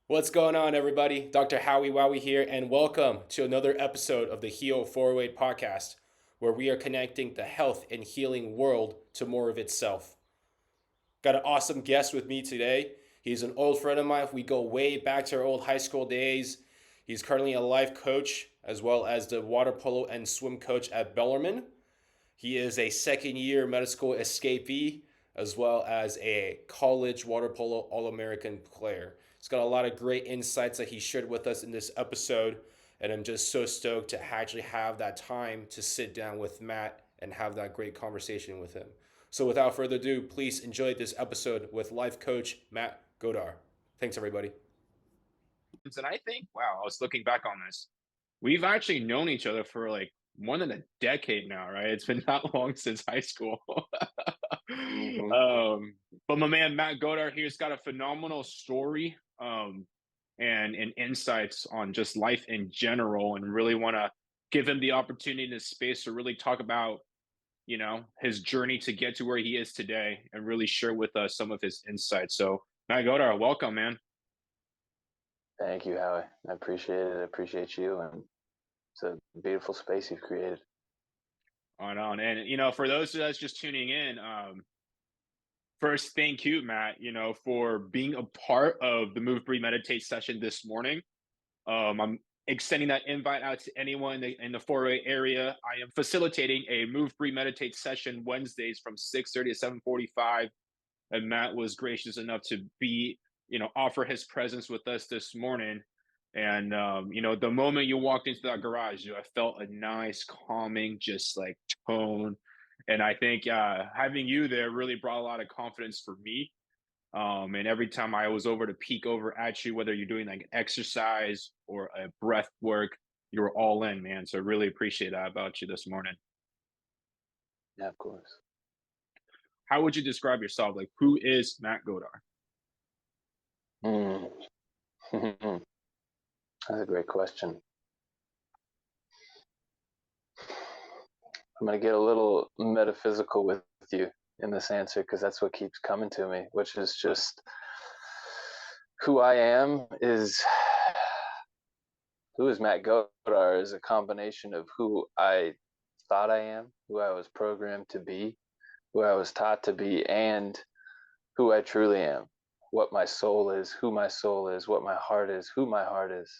What's going on, everybody? Dr. Howie Wowie here, and welcome to another episode of the Heal408 podcast, where we are connecting the health and healing world to more of itself. Got an awesome guest with me today. He's an old friend of mine. We go way back to our old high school days. He's currently a life coach as well as the water polo and swim coach at Bellarmine. He is a second year medical school escapee as well as a college water polo All American player. He's got a lot of great insights that he shared with us in this episode, and I'm just so stoked to actually have that time to sit down with Matt and have that great conversation with him. So, without further ado, please enjoy this episode with life coach Matt Godar. Thanks, everybody. And I think, wow, I was looking back on this. We've actually known each other for like more than a decade now, right? It's been that long since high school. hmm But my man Matt Godar here's got a phenomenal story and insights on just life in general, and really want to give him the opportunity in this space to really talk about, his journey to get to where he is today and really share with us some of his insights. So Matt Godar, welcome, man. Thank you, Howie. I appreciate it. I appreciate you, and it's a beautiful space you've created. On. And for those of us just tuning in, first, thank you, Matt, for being a part of the Move Breathe Meditate session this morning. I'm extending that invite out to anyone in the 408 area. I am facilitating a Move Breathe Meditate session Wednesdays from 6:30 to 7:45. And Matt was gracious enough to offer his presence with us this morning. And the moment you walked into that garage, I felt a nice, calming, just like tone. And I think having you there really brought a lot of confidence for me. And every time I was over to peek over at you, whether you're doing like an exercise or a breath work, you were all in, man. So I really appreciate that about you this morning. Yeah, of course. How would you describe yourself? Like, who is Matt Godar? Mm. That's a great question. I'm going to get a little metaphysical with you in this answer, because that's what keeps coming to me, which is just who I am is who is Matt Godar is a combination of who I thought I am, who I was programmed to be, who I was taught to be, and who I truly am, what my soul is, who my soul is, what my heart is, who my heart is,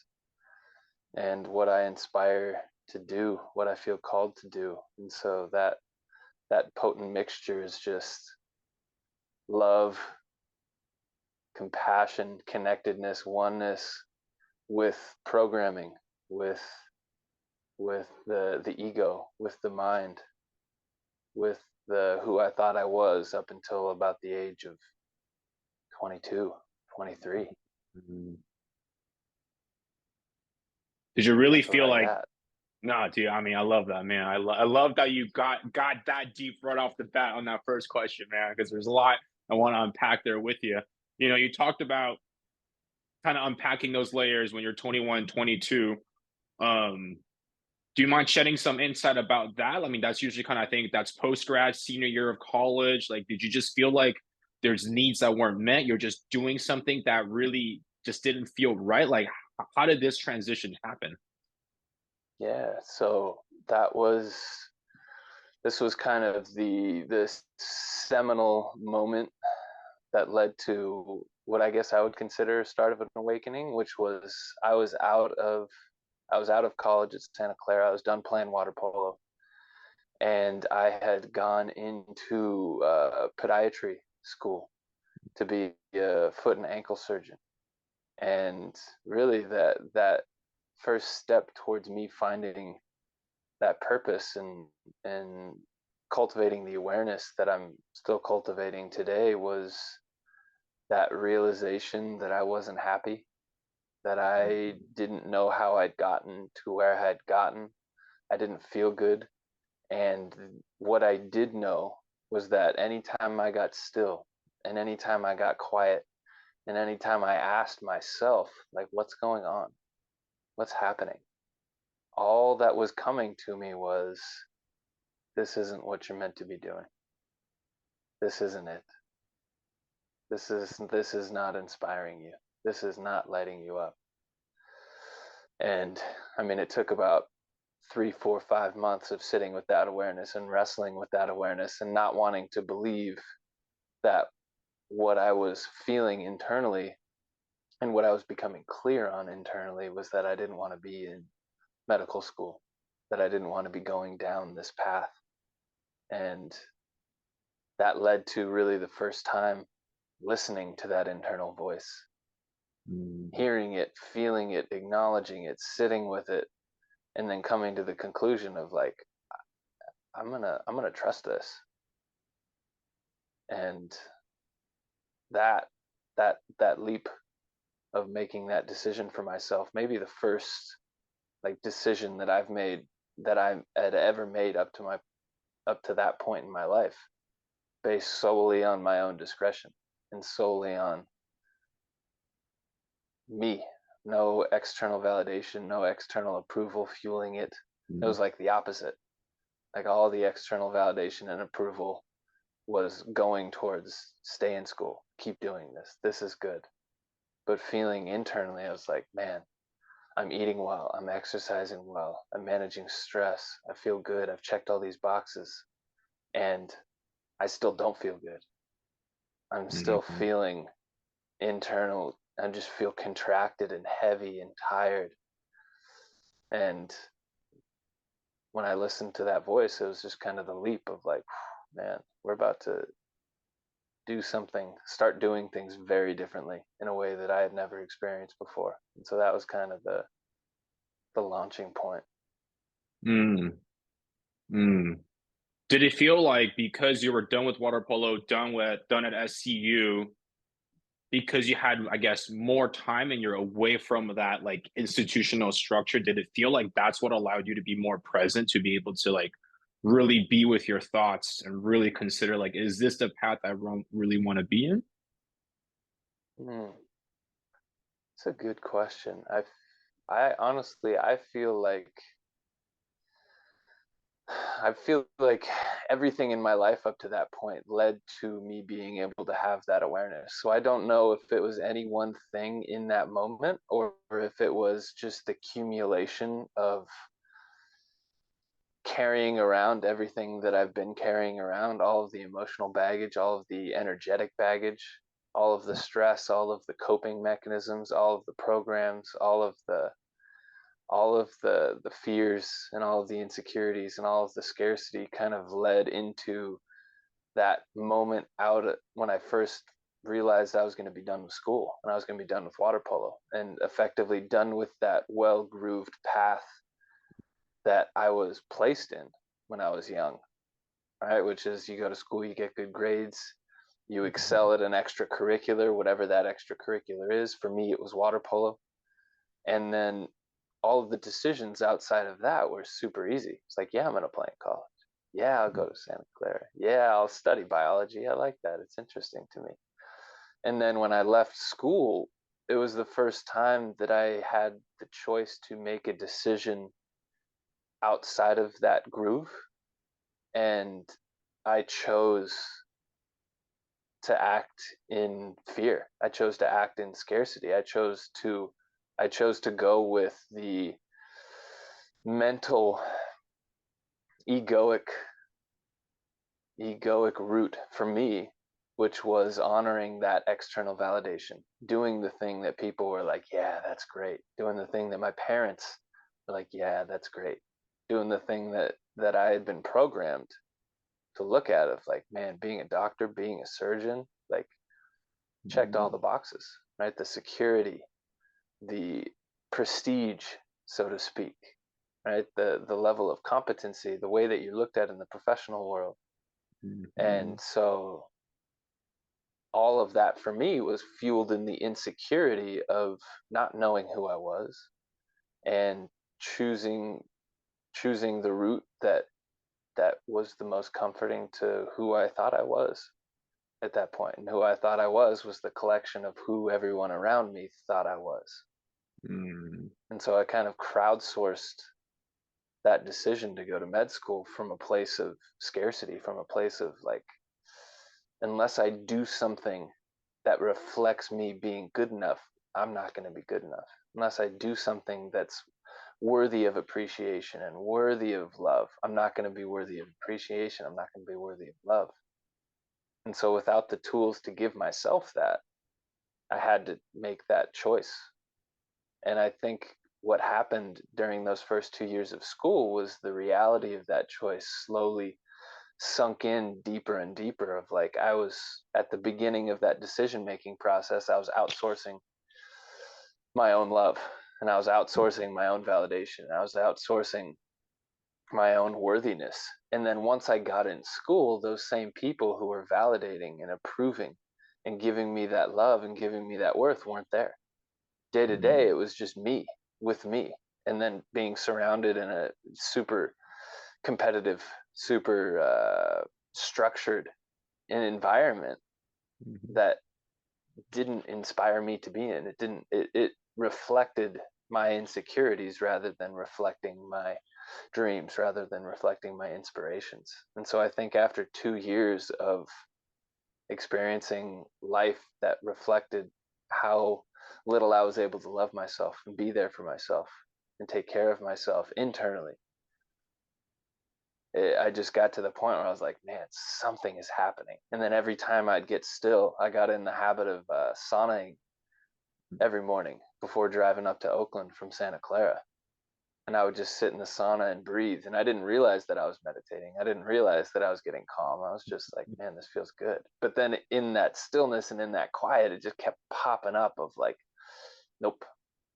and what I inspire to do, what I feel called to do. And so that potent mixture is just love, compassion, connectedness, oneness with programming, with the ego, with the mind, with the who I thought I was up until about the age of 22, 23. Mhm. Did you really That's what feel I like, got. no, dude, I mean, I love that, man. I love that you got that deep right off the bat on that first question, man, because there's a lot I want to unpack there with you. You talked about kind of unpacking those layers when you're 21, 22. Um, do you mind shedding some insight about that? I mean, that's usually kind of, I think that's post grad, senior year of college. Like, did you just feel like there's needs that weren't met? You're just doing something that really just didn't feel right. Like, how did this transition happen? Yeah, so that was this was kind of this seminal moment that led to what I guess I would consider a start of an awakening, which was I was out of college at Santa Clara. I was done playing water polo, and I had gone into podiatry school to be a foot and ankle surgeon. And really, that first step towards me finding that purpose and cultivating the awareness that I'm still cultivating today was that realization that I wasn't happy, that I didn't know how I'd gotten to where I had gotten. I didn't feel good. And what I did know was that anytime I got still and anytime I got quiet and anytime I asked myself, like, what's going on? What's happening? All that was coming to me was, this isn't what you're meant to be doing. This isn't it. This is not inspiring you. This is not lighting you up. And I mean, it took about 3, 4, 5 months of sitting with that awareness and wrestling with that awareness and not wanting to believe that what I was feeling internally and what I was becoming clear on internally was that I didn't want to be in medical school, that I didn't want to be going down this path. And that led to really the first time listening to that internal voice, hearing it, feeling it, acknowledging it, sitting with it, and then coming to the conclusion of like, I'm gonna trust this. And that leap of making that decision for myself, maybe the first like decision that I've made, that I had ever made up to that point in my life, based solely on my own discretion and solely on me. No external validation, no external approval fueling it. It was like the opposite. Like all the external validation and approval was going towards stay in school, keep doing this. This is good. But feeling internally, I was like, man, I'm eating well, I'm exercising well, I'm managing stress, I feel good, I've checked all these boxes, and I still don't feel good. I'm still feeling internal, I just feel contracted and heavy and tired. And when I listened to that voice, it was just kind of the leap of like, man, we're about to do something, start doing things very differently in a way that I had never experienced before. And so that was kind of the launching point. Did it feel like because you were done with water polo, done at SCU, because you had, I guess, more time and you're away from that like institutional structure, did it feel like that's what allowed you to be more present, to be able to like really be with your thoughts and really consider like, is this the path I really want to be in? It's a good question. I honestly, I feel like everything in my life up to that point led to me being able to have that awareness. So I don't know if it was any one thing in that moment or if it was just the accumulation of carrying around everything that I've been carrying around, all of the emotional baggage, all of the energetic baggage, all of the stress, all of the coping mechanisms, all of the programs, all of the fears and all of the insecurities and all of the scarcity kind of led into that moment out when I first realized I was going to be done with school and I was going to be done with water polo and effectively done with that well-grooved path that I was placed in when I was young, right? Which is you go to school, you get good grades, you excel at an extracurricular, whatever that extracurricular is. For me, it was water polo. And then all of the decisions outside of that were super easy. It's like, yeah, I'm going to play in college. Yeah, I'll go to Santa Clara. Yeah, I'll study biology. I like that. It's interesting to me. And then when I left school, it was the first time that I had the choice to make a decision outside of that groove. And I chose to act in fear. I chose to act in scarcity. I chose to go with the mental egoic route for me, which was honoring that external validation, doing the thing that people were like, yeah, that's great, doing the thing that my parents were like, yeah, that's great, doing the thing that I had been programmed to look at of like, man, being a doctor, being a surgeon, like checked all the boxes, right? The security, the prestige, so to speak, right? The level of competency, the way that you're looked at in the professional world. And so all of that for me was fueled in the insecurity of not knowing who I was and choosing the route that was the most comforting to who I thought I was at that point. And who I thought I was the collection of who everyone around me thought I was. And so I kind of crowdsourced that decision to go to med school from a place of scarcity, from a place of like, unless I do something that reflects me being good enough, I'm not going to be good enough unless I do something that's worthy of appreciation and worthy of love. I'm not going to be worthy of appreciation. I'm not going to be worthy of love. And so without the tools to give myself that, I had to make that choice. And I think what happened during those first 2 years of school was the reality of that choice slowly sunk in deeper and deeper. Of like, I was at the beginning of that decision making process, I was outsourcing my own love, and I was outsourcing my own validation. I was outsourcing my own worthiness. And then once I got in school, those same people who were validating and approving and giving me that love and giving me that worth weren't there. Day to day, it was just me with me. And then being surrounded in a super competitive, super structured an environment that didn't inspire me to be in. It reflected my insecurities rather than reflecting my dreams, rather than reflecting my inspirations. And so I think after 2 years of experiencing life that reflected how little I was able to love myself and be there for myself and take care of myself internally, I just got to the point where I was like, man, something is happening. And then every time I'd get still, I got in the habit of saunaing every morning before driving up to Oakland from Santa Clara. And I would just sit in the sauna and breathe. And I didn't realize that I was meditating. I didn't realize that I was getting calm. I was just like, man, this feels good. But then in that stillness and in that quiet, it just kept popping up of like, nope,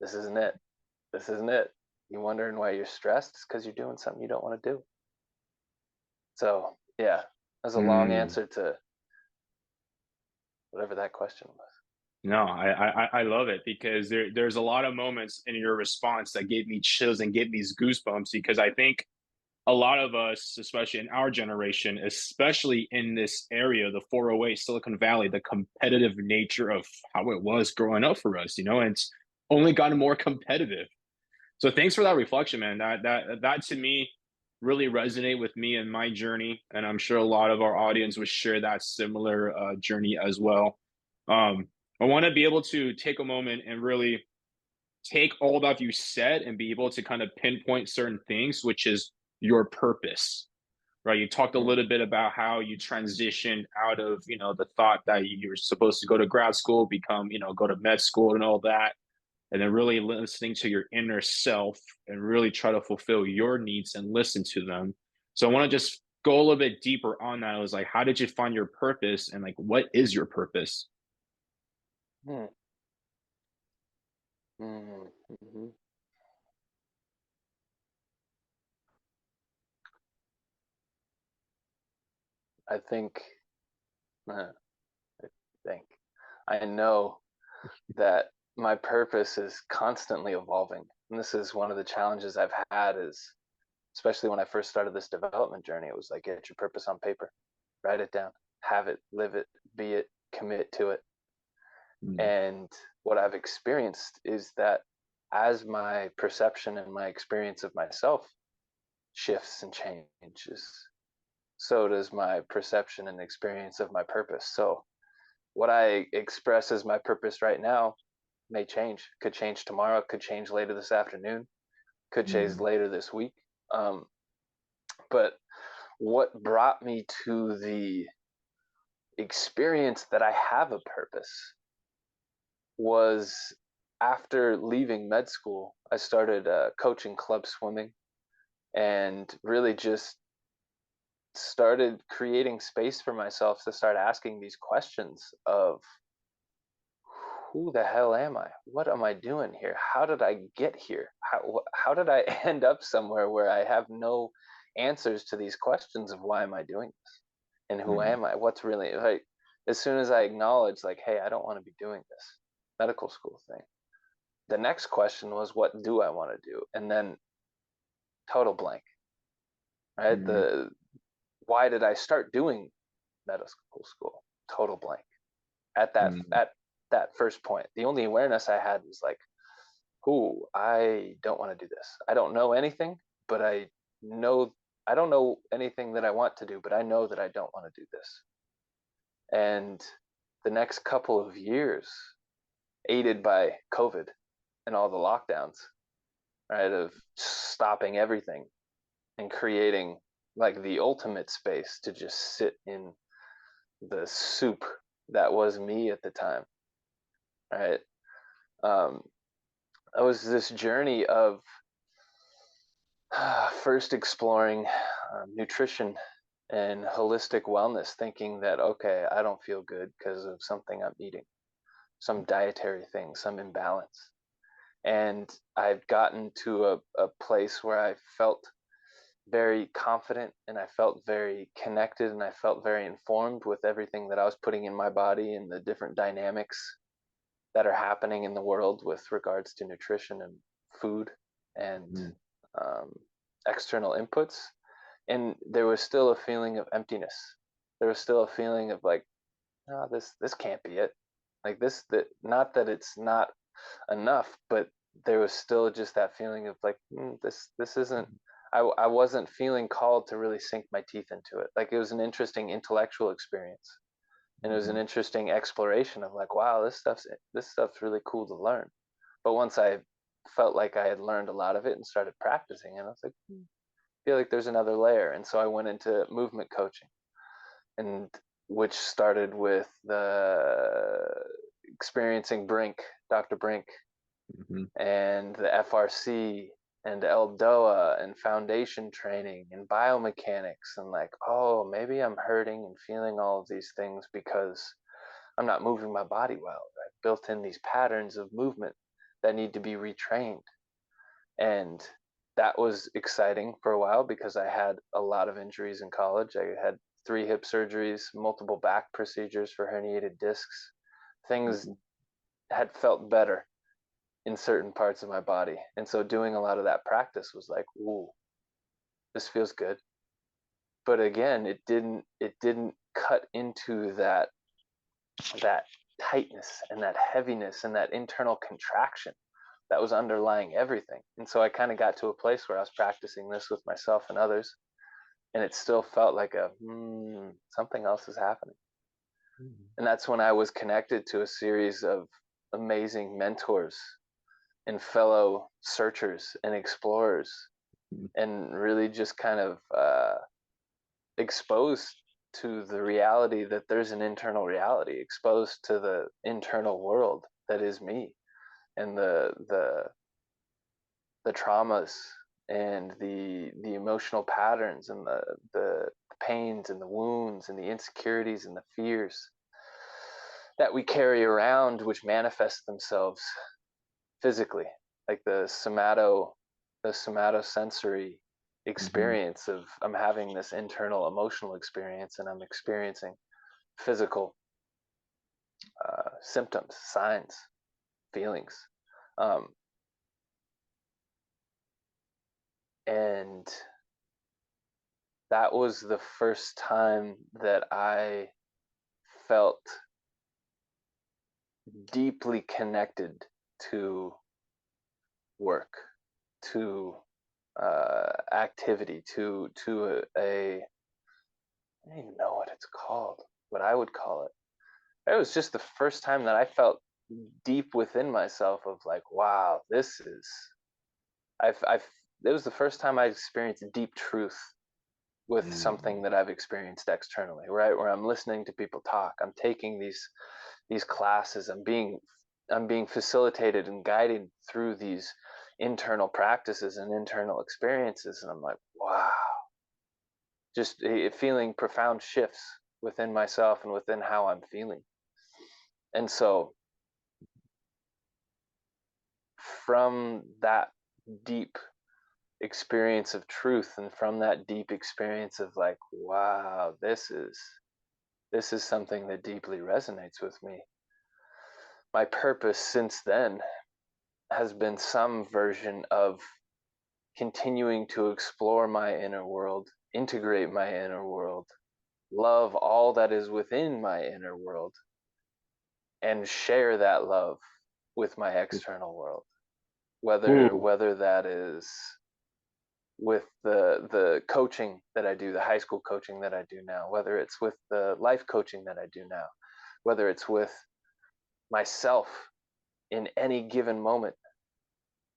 this isn't it. This isn't it. You wondering why you're stressed? It's because you're doing something you don't want to do. So yeah, that's a long answer to whatever that question was. No, I love it, because there's a lot of moments in your response that gave me chills and gave me these goosebumps, because I think a lot of us, especially in our generation, especially in this area, the 408 Silicon Valley, the competitive nature of how it was growing up for us, and it's only gotten more competitive. So thanks for that reflection, man. That to me really resonate with me and my journey, and I'm sure a lot of our audience would share that similar journey as well. I want to be able to take a moment and really take all that you said and be able to kind of pinpoint certain things, which is your purpose, right? You talked a little bit about how you transitioned out of, the thought that you're supposed to go to grad school, become, go to med school and all that, and then really listening to your inner self and really try to fulfill your needs and listen to them. So I want to just go a little bit deeper on that. I was like, how did you find your purpose, and like, what is your purpose? Hmm. Mm-hmm. I think, I think, I know that my purpose is constantly evolving. And this is one of the challenges I've had, is especially when I first started this development journey, it was like, get your purpose on paper, write it down, have it, live it, be it, commit to it. Mm, And what I've experienced is that as my perception and my experience of myself shifts and changes, so does my perception and experience of my purpose. So what I express as my purpose right now may change, could change tomorrow, could change later this afternoon, could change mm, later this week. But what brought me to the experience that I have a purpose was after leaving med school, I started coaching club swimming and really just started creating space for myself to start asking these questions of, who the hell am I? What am I doing here? How did I get here? How did I end up somewhere where I have no answers to these questions of why am I doing this? And who mm, am I? What's really like, as soon as I acknowledge like, hey, I don't want to be doing this medical school thing. The next question was, what do I want to do? And then total blank, right? mm, The why did I start doing medical school? Total blank. mm, At that first point, the only awareness I had was like, "Ooh, I don't want to do this. I don't know anything, but know I don't know anything that I want to do, but I know that I don't want to do this." And the next couple of years aided by COVID and all the lockdowns, right? Of stopping everything and creating like the ultimate space to just sit in the soup that was me at the time, right? It was this journey of first exploring nutrition and holistic wellness, thinking that, okay, I don't feel good because of something I'm eating, some dietary thing, some imbalance. And I've gotten to a place where I felt very confident and I felt very connected and I felt very informed with everything that I was putting in my body and the different dynamics that are happening in the world with regards to nutrition and food and um, external inputs. And there was still a feeling of emptiness. There was still a feeling of like, oh, this can't be it. Like this, that not that it's not enough, but there was still just that feeling of like, this isn't. I wasn't feeling called to really sink my teeth into it. Like it was an interesting intellectual experience, and it was an interesting exploration of like, wow, this stuff's really cool to learn. But once I felt like I had learned a lot of it and started practicing, and I was like, I feel like there's another layer. And so I went into movement coaching, and which started with the experiencing Dr. Brink, and the FRC and LDOA and foundation training and biomechanics, and like, oh, maybe I'm hurting and feeling all of these things because I'm not moving my body well. I've built in these patterns of movement that need to be retrained. And that was exciting for a while because I had a lot of injuries in college. I had 3 hip surgeries, multiple back procedures for herniated discs. Things had felt better in certain parts of my body. And so doing a lot of that practice was like, ooh, this feels good. But again, it didn't cut into that tightness and that heaviness and that internal contraction that was underlying everything. And so I kind of got to a place where I was practicing this with myself and others, and it still felt like something else is happening. And that's when I was connected to a series of amazing mentors and fellow searchers and explorers, and really just kind of exposed to the reality that there's an internal reality, exposed to the internal world that is me, and the traumas and the emotional patterns and the pains and the wounds and the insecurities and the fears that we carry around, which manifest themselves physically, like the somatosensory experience of I'm having this internal emotional experience and I'm experiencing physical symptoms, signs, feelings. And that was the first time that I felt deeply connected to work, to activity, to a I don't even know what it's called, what I would call it. It was just the first time that I felt deep within myself of like, wow, this is, it was the first time I experienced deep truth with something that I've experienced externally, right? Where I'm listening to people talk, I'm taking these classes, I'm being facilitated and guided through these internal practices and internal experiences, and I'm like, wow, just feeling profound shifts within myself and within how I'm feeling. And so from that deep experience of truth, and from that deep experience of like, wow, this is something that deeply resonates with me, my purpose since then has been some version of continuing to explore my inner world, integrate my inner world, love all that is within my inner world, and share that love with my external world. Whether that is with the coaching that I do, the high school coaching that I do now, whether it's with the life coaching that I do now, whether it's with myself in any given moment,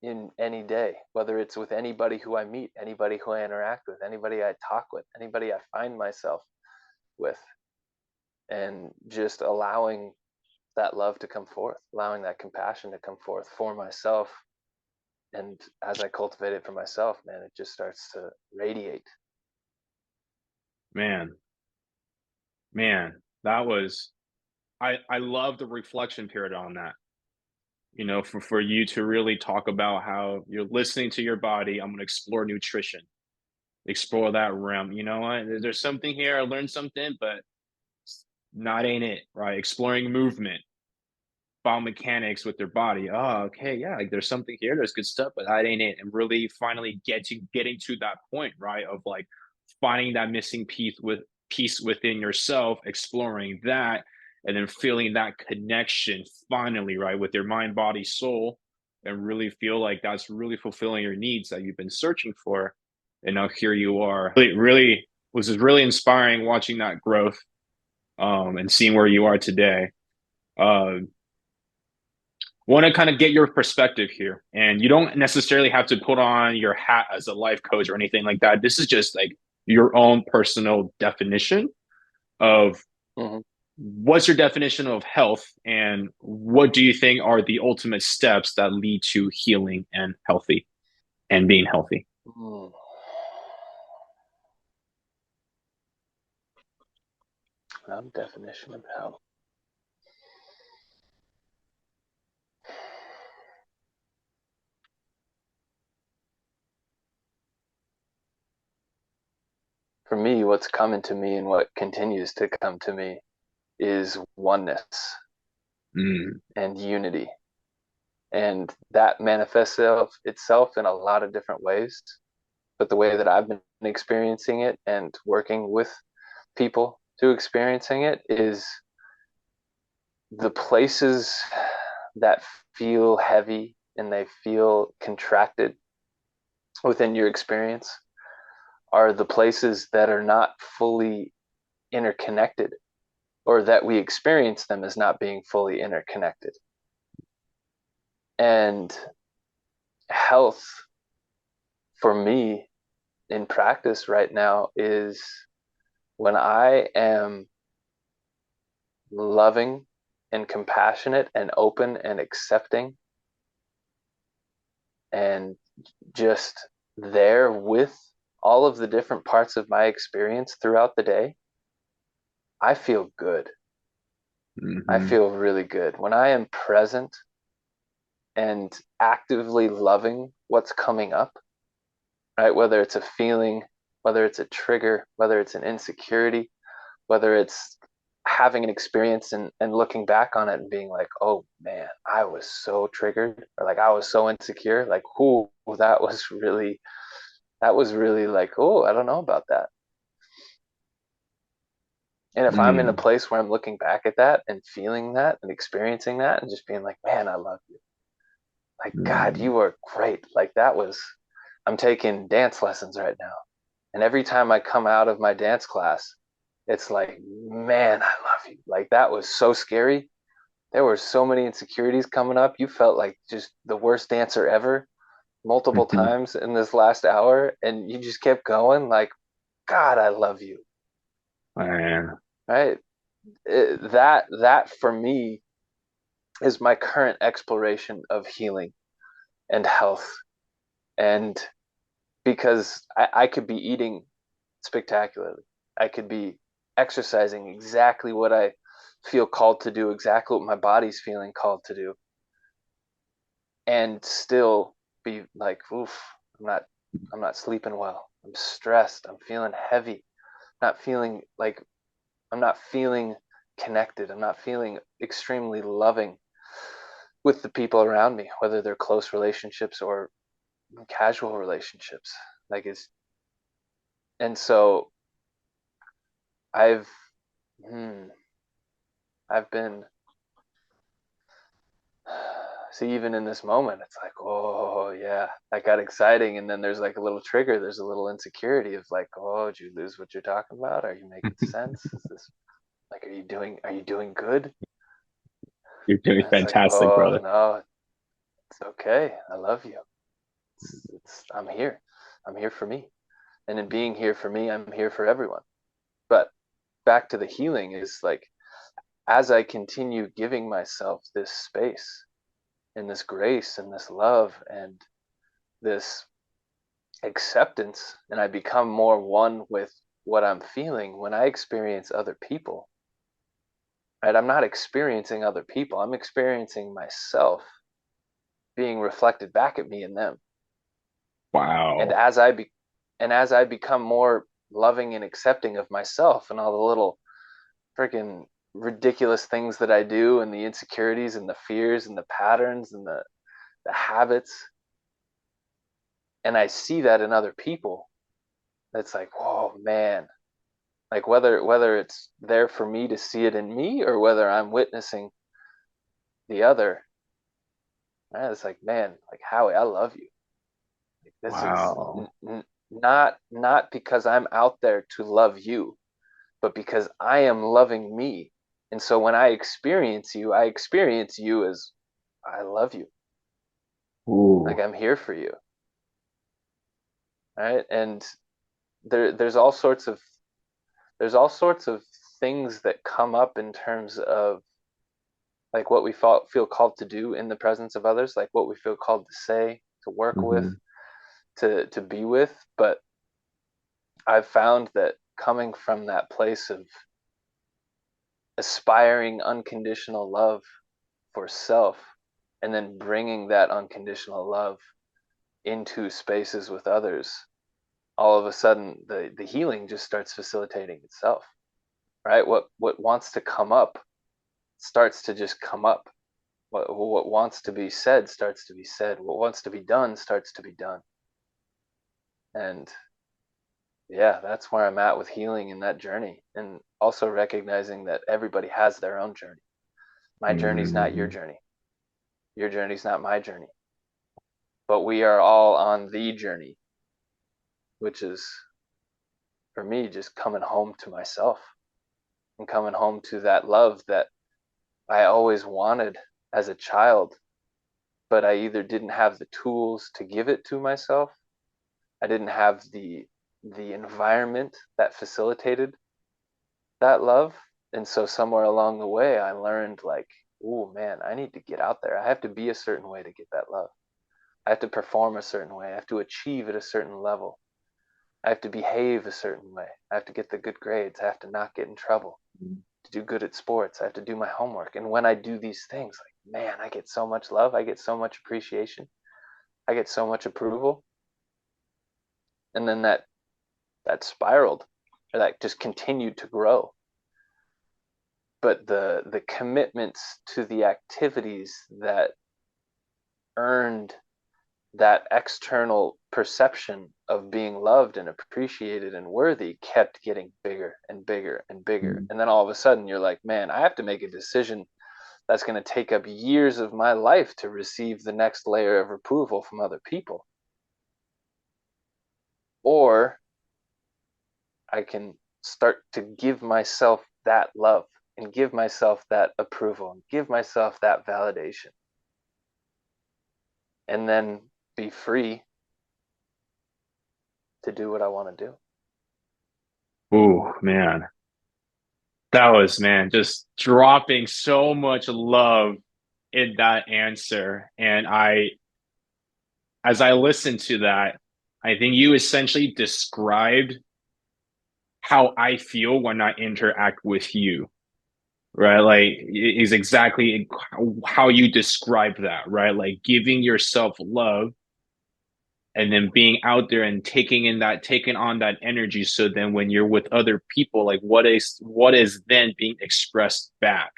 in any day, whether it's with anybody who I meet, anybody who I interact with, anybody I talk with, anybody I find myself with, and just allowing that love to come forth, allowing that compassion to come forth for myself. And as I cultivate it for myself, man, it just starts to radiate. Man, man, that was I love the reflection period on that. For you to really talk about how you're listening to your body. I'm gonna explore nutrition, explore that realm. You know what? There's something here. I learned something, but not ain't it, right? Exploring movement, biomechanics with their body. Oh, okay, yeah, like there's something here, there's good stuff, but that ain't it. And really finally getting to that point, right? Of like finding that missing piece within yourself, exploring that, and then feeling that connection finally, right, with your mind, body, soul, and really feel like that's really fulfilling your needs that you've been searching for. And now here you are. Really was just really inspiring watching that growth, and seeing where you are today. Uh, Want to kind of get your perspective here. And you don't necessarily have to put on your hat as a life coach or anything like that. This is just like your own personal definition of Mhm. what's your definition of health, and what do you think are the ultimate steps that lead to healing and healthy and being healthy? Mm. Definition of health. For me, what's coming to me and what continues to come to me is oneness Mm, and unity. And that manifests itself in a lot of different ways. But the way that I've been experiencing it and working with people to experiencing it is the places that feel heavy and they feel contracted within your experience are the places that are not fully interconnected, or that we experience them as not being fully interconnected. And health for me in practice right now is when I am loving and compassionate and open and accepting and just there with all of the different parts of my experience throughout the day, I feel good. I mhm, feel really good. When I am present and actively loving what's coming up, right? Whether it's a feeling, whether it's a trigger, whether it's an insecurity, whether it's having an experience and looking back on it and being like, oh man, I was so triggered, or like I was so insecure, like, whoo, that was really like, oh, I don't know about that. And if I'm in a mm, place where I'm looking back at that and feeling that and experiencing that and just being like, man, I love you. Like, God, mm. you are great. Like, I'm taking dance lessons right now. And every time I come out of my dance class, it's like, man, I love you. Like, that was so scary. There were so many insecurities coming up. You felt like just the worst dancer ever multiple Mhm. times in this last hour. And you just kept going, like, God, I love you. Man. Right. That for me is my current exploration of healing and health. And because I could be eating spectacularly, I could be exercising exactly what I feel called to do, exactly what my body's feeling called to do, and still be like, oof, I'm not sleeping well. I'm stressed. I'm feeling heavy. Not feeling like I'm not feeling connected. I'm not feeling extremely loving with the people around me, whether they're close relationships or casual relationships. Like it's and so I've hmm, I've been see even in this moment it's like, oh yeah, that got exciting, and then there's like a little trigger, there's a little insecurity of like, oh, did you lose what you're talking about? Are you making sense? Is this like, are you doing good? You're doing And it's like, fantastic, oh brother. no, it's okay. I love you. I'm here. I'm here for me. And in being here for me, I'm here for everyone. But back to the healing is like, as I continue giving myself this space and this grace and this love and this acceptance, and I become more one with what I'm feeling when I experience other people, right? I'm not experiencing other people, I'm experiencing myself being reflected back at me and them. And Wow. as I become more loving and accepting of myself and all the little freaking ridiculous things that I do and the insecurities and the fears and the patterns and the habits, and I see that in other people, it's like, whoa, man. Like whether it's there for me to see it in me or whether I'm witnessing the other, right? It's like, man, like Howie, I love you. Like, this is Wow. not because I'm out there to love you, but because I am loving me. And so when I experience you as I love you. Ooh. Like I'm here for you. Right. And there's all sorts of things that come up in terms of like what we feel called to do in the presence of others, like what we feel called to say, to work with, Hmm. to be with. But I've found that coming from that place of aspiring unconditional love for self and then bringing that unconditional love into spaces with others, all of a sudden the healing just starts facilitating itself, right? What wants to come up starts to just come up. What wants to be said starts to be said. What wants to be done starts to be done. And yeah, that's where I'm at with healing in that journey. And also recognizing that everybody has their own journey. My journey's not your Hmm. journey. Your journey's not my journey. But we are all on the journey, which is for me just coming home to myself and coming home to that love that I always wanted as a child, but I either didn't have the tools to give it to myself, I didn't have the environment that facilitated that love. And so somewhere along the way I learned like, oh man, I need to get out there. I have to be a certain way to get that love. I have to perform a certain way. I have to achieve at a certain level. I have to behave a certain way. I have to get the good grades. I have to not get in trouble. To do good at sports, I have to do my homework. And when I do these things, like, man, I get so much love. I get so much appreciation. I get so much approval. And then that spiraled, or that just continued to grow. But the commitments to the activities that earned that external perception of being loved and appreciated and worthy kept getting bigger and bigger and bigger. And then all of a sudden you're like, man, I have to make a decision that's going to take up years of my life to receive the next layer of approval from other people. Or I can start to give myself that love and give myself that approval and give myself that validation. And then be free to do what I want to do. Ooh, man. That was, man, just dropping so much love in that answer. And as I listened to that, I think you essentially described how I feel when I interact with you, right? Like, is exactly how you describe that, right? Like giving yourself love and then being out there and taking on that energy. So then when you're with other people, like what is then being expressed back,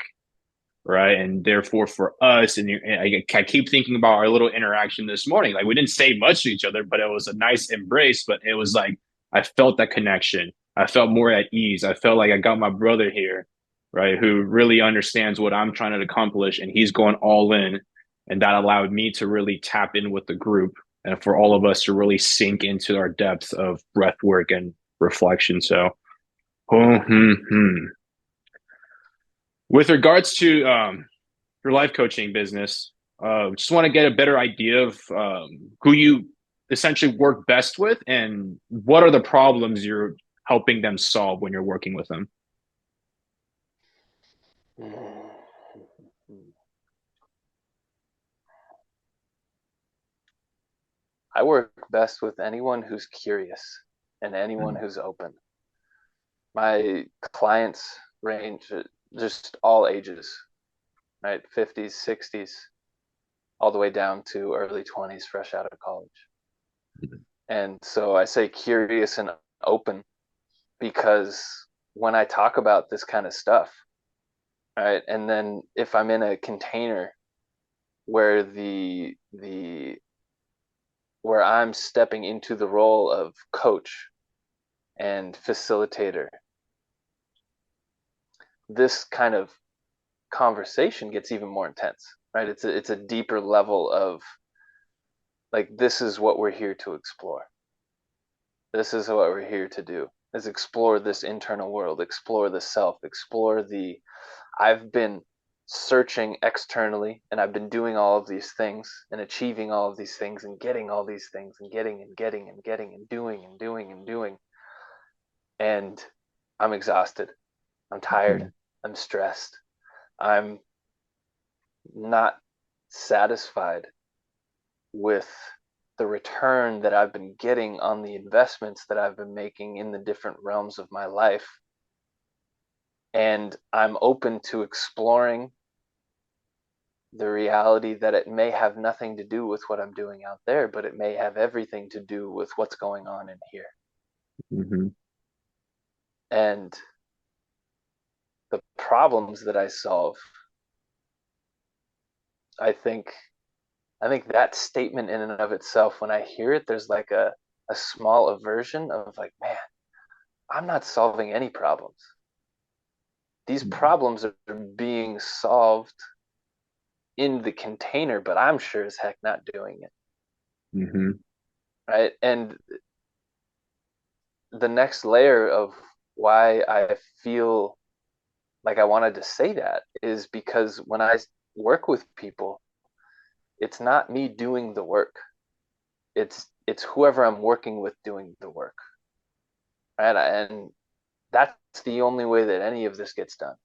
right? And therefore for us, and I keep thinking about our little interaction this morning. Like we didn't say much to each other, but it was a nice embrace. But it was like I felt that connection. I felt more at ease. I felt like I got my brother here, right, who really understands what I'm trying to accomplish, and he's going all in. And that allowed me to really tap in with the group, and for all of us to really sink into our depth of breath work and reflection. So, with regards to your life coaching business. Just want to get a better idea of who you essentially work best with and what are the problems you're helping them solve when you're working with them. I work best with anyone who's curious and anyone who's open. My clients range just all ages, right? 50s, 60s, all the way down to early 20s, fresh out of college. And so I say curious and open because when I talk about this kind of stuff, right, and then if I'm in a container where where I'm stepping into the role of coach and facilitator, this kind of conversation gets even more intense, right? It's a deeper level of like, this is what we're here to explore. This is what we're here to do, is explore this internal world, explore the self, explore I've been searching externally and I've been doing all of these things and achieving all of these things and getting all these things and getting and getting and getting and doing and doing and doing. And I'm exhausted. I'm tired. I'm stressed. I'm not satisfied with the return that I've been getting on the investments that I've been making in the different realms of my life. And I'm open to exploring the reality that it may have nothing to do with what I'm doing out there, but it may have everything to do with what's going on in here. Mm-hmm. And the problems that I solve, I think that statement in and of itself, when I hear it, there's like a small aversion of like, man, I'm not solving any problems. These problems are being solved in the container, but I'm sure as heck not doing it. Mm-hmm. Right. And the next layer of why I feel like I wanted to say that is because when I work with people, it's not me doing the work. It's whoever I'm working with doing the work. Right. And that's the only way that any of this gets done.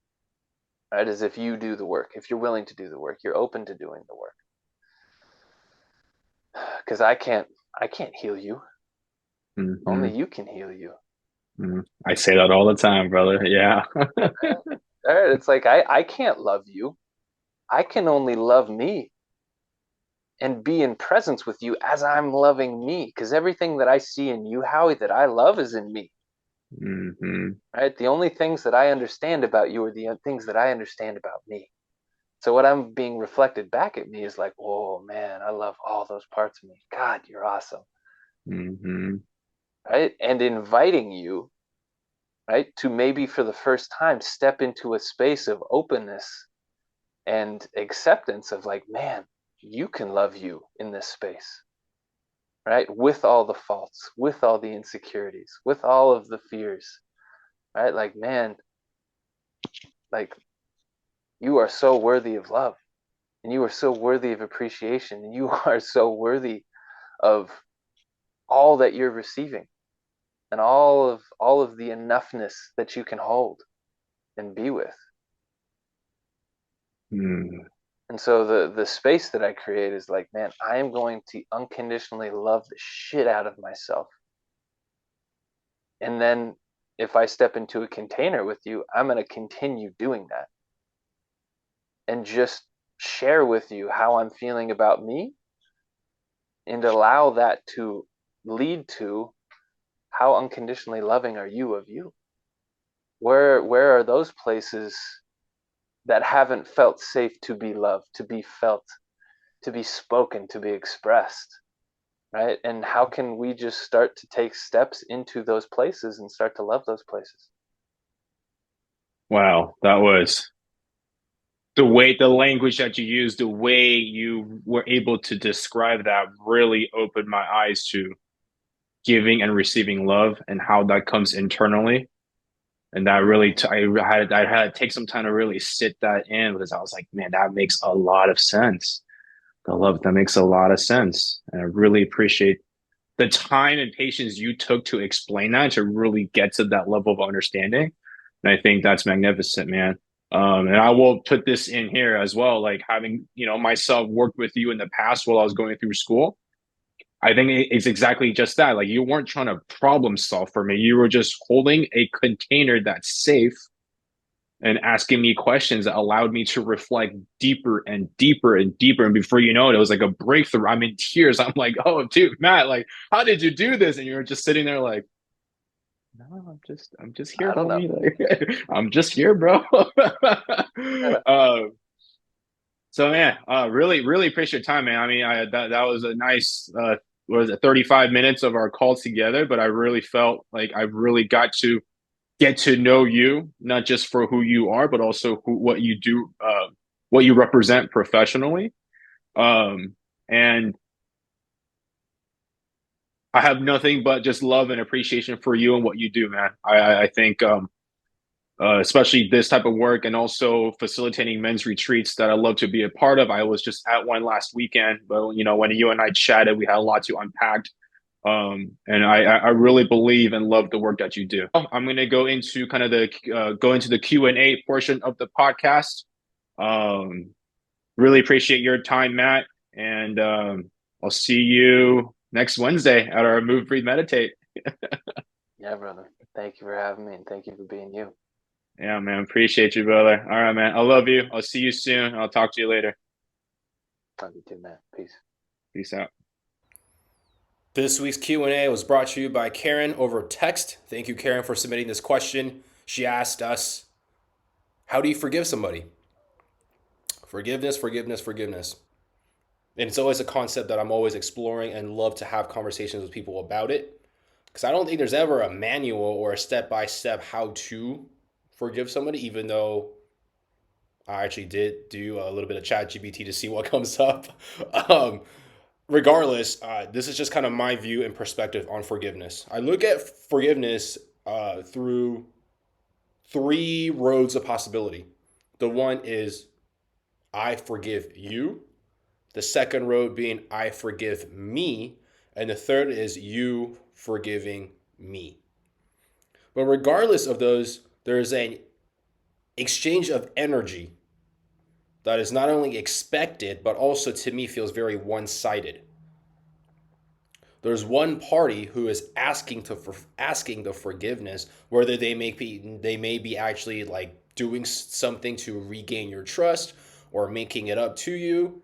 Right, is if you do the work, if you're willing to do the work, you're open to doing the work. Because I can't heal you. Mm-hmm. Only you can heal you. Mm-hmm. I say that all the time, brother. Yeah. It's like I can't love you. I can only love me and be in presence with you as I'm loving me. Because everything that I see in you, Howie, that I love is in me. Mm-hmm. Right? The only things that I understand about you are the things that I understand about me. So what I'm being reflected back at me is like, whoa, man, I love all those parts of me. God, you're awesome. Mm-hmm. Right? And inviting you, right, to maybe for the first time step into a space of openness and acceptance of like, man, you can love you in this space. Right? With all the faults, with all the insecurities, with all of the fears. Right? Like, man, like, you are so worthy of love. And you are so worthy of appreciation. And you are so worthy of all that you're receiving and all of the enoughness that you can hold and be with. And so the space that I create is like, man, I am going to unconditionally love the shit out of myself. And then if I step into a container with you, I'm going to continue doing that and just share with you how I'm feeling about me and allow that to lead to how unconditionally loving are you of you? Where are those places that haven't felt safe to be loved, to be felt, to be spoken, to be expressed, right? And how can we just start to take steps into those places and start to love those places? Wow, that was the language that you used, the way you were able to describe that really opened my eyes to giving and receiving love and how that comes internally. And that really, I had to take some time to really sit that in, because I was like, man, that makes a lot of sense. That makes a lot of sense. And I really appreciate the time and patience you took to explain that, to really get to that level of understanding. And I think that's magnificent, man. And I will put this in here as well, like having, myself worked with you in the past while I was going through school. I think it's exactly just that. Like, you weren't trying to problem solve for me. You were just holding a container that's safe and asking me questions that allowed me to reflect deeper and deeper and deeper. And before you know it, it was like a breakthrough. I'm in tears. I'm like, oh, dude, Matt, like, how did you do this? And you were just sitting there like, no, I'm just here, I don't know. homie. Like, I'm just here, bro. uh, so man, really, really appreciate your time, man. I mean, that was a nice, what was it, 35 minutes of our call together, but I really felt like I really got to get to know you, not just for who you are, but also what you do, what you represent professionally. And I have nothing but just love and appreciation for you and what you do, man. I think, especially this type of work, and also facilitating men's retreats that I love to be a part of. I was just at one last weekend, but when you and I chatted, we had a lot to unpack. And I really believe and love the work that you do. I'm going to go into kind of the Q&A portion of the podcast. Um, really appreciate your time, Matt, and I'll see you next Wednesday at our Move, Breathe, Meditate. Yeah, brother. Thank you for having me, and thank you for being you. Yeah, man. Appreciate you, brother. All right, man. I love you. I'll see you soon. I'll talk to you later. Love you too, man. Peace. Peace out. This week's Q&A was brought to you by Karen over text. Thank you, Karen, for submitting this question. She asked us, how do you forgive somebody? Forgiveness, forgiveness, forgiveness. And it's always a concept that I'm always exploring and love to have conversations with people about it. Because I don't think there's ever a manual or a step-by-step how to forgive somebody, even though I actually did do a little bit of chat GPT to see what comes up. Regardless, this is just kind of my view and perspective on forgiveness. I look at forgiveness through three roads of possibility. The one is I forgive you. The second road being I forgive me. And the third is you forgiving me. But regardless of those, there is an exchange of energy that is not only expected, but also to me feels very one-sided. There's one party who is asking the forgiveness, whether they may be actually like doing something to regain your trust or making it up to you.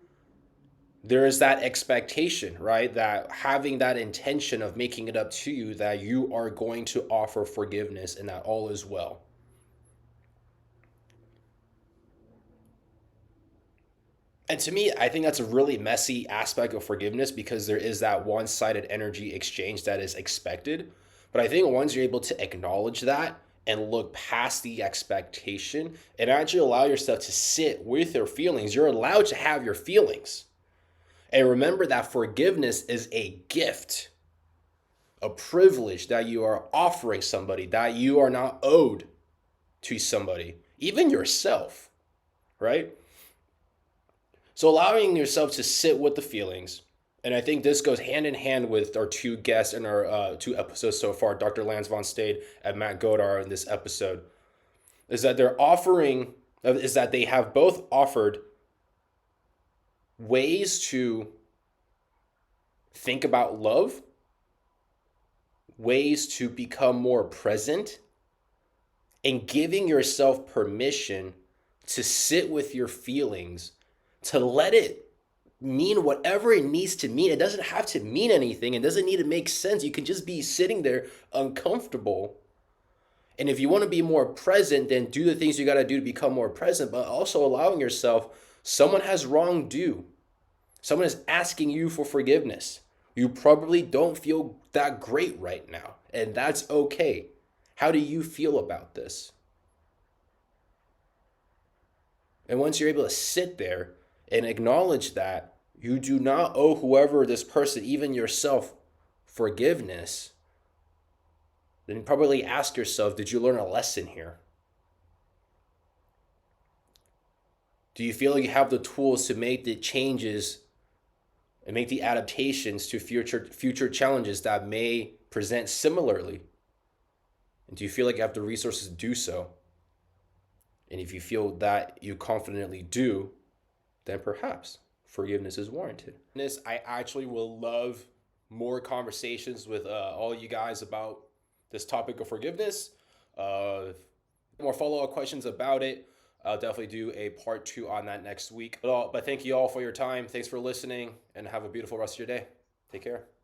There is that expectation, right? That having that intention of making it up to you, that you are going to offer forgiveness and that all is well. And to me, I think that's a really messy aspect of forgiveness because there is that one-sided energy exchange that is expected. But I think once you're able to acknowledge that and look past the expectation and actually allow yourself to sit with your feelings, you're allowed to have your feelings. And remember that forgiveness is a gift, a privilege that you are offering somebody, that you are not owed to somebody, even yourself, right? So allowing yourself to sit with the feelings, and I think this goes hand in hand with our two guests in our two episodes so far, Dr. Lance Von Stade and Matt Godar in this episode, is that they have both offered ways to think about love, ways to become more present, and giving yourself permission to sit with your feelings, to let it mean whatever it needs to mean. It doesn't have to mean anything. It doesn't need to make sense. You can just be sitting there uncomfortable. And if you want to be more present, then do the things you got to do to become more present, but also allowing yourself, someone has wronged you. Someone is asking you for forgiveness. You probably don't feel that great right now, and that's okay. How do you feel about this? And once you're able to sit there and acknowledge that you do not owe whoever this person, even yourself, forgiveness, then probably ask yourself, did you learn a lesson here? Do you feel like you have the tools to make the changes and make the adaptations to future challenges that may present similarly? And do you feel like you have the resources to do so? And if you feel that you confidently do, then perhaps forgiveness is warranted. I actually will love more conversations with all you guys about this topic of forgiveness. More follow-up questions about it. I'll definitely do a part 2 on that next week. But thank you all for your time. Thanks for listening, and have a beautiful rest of your day. Take care.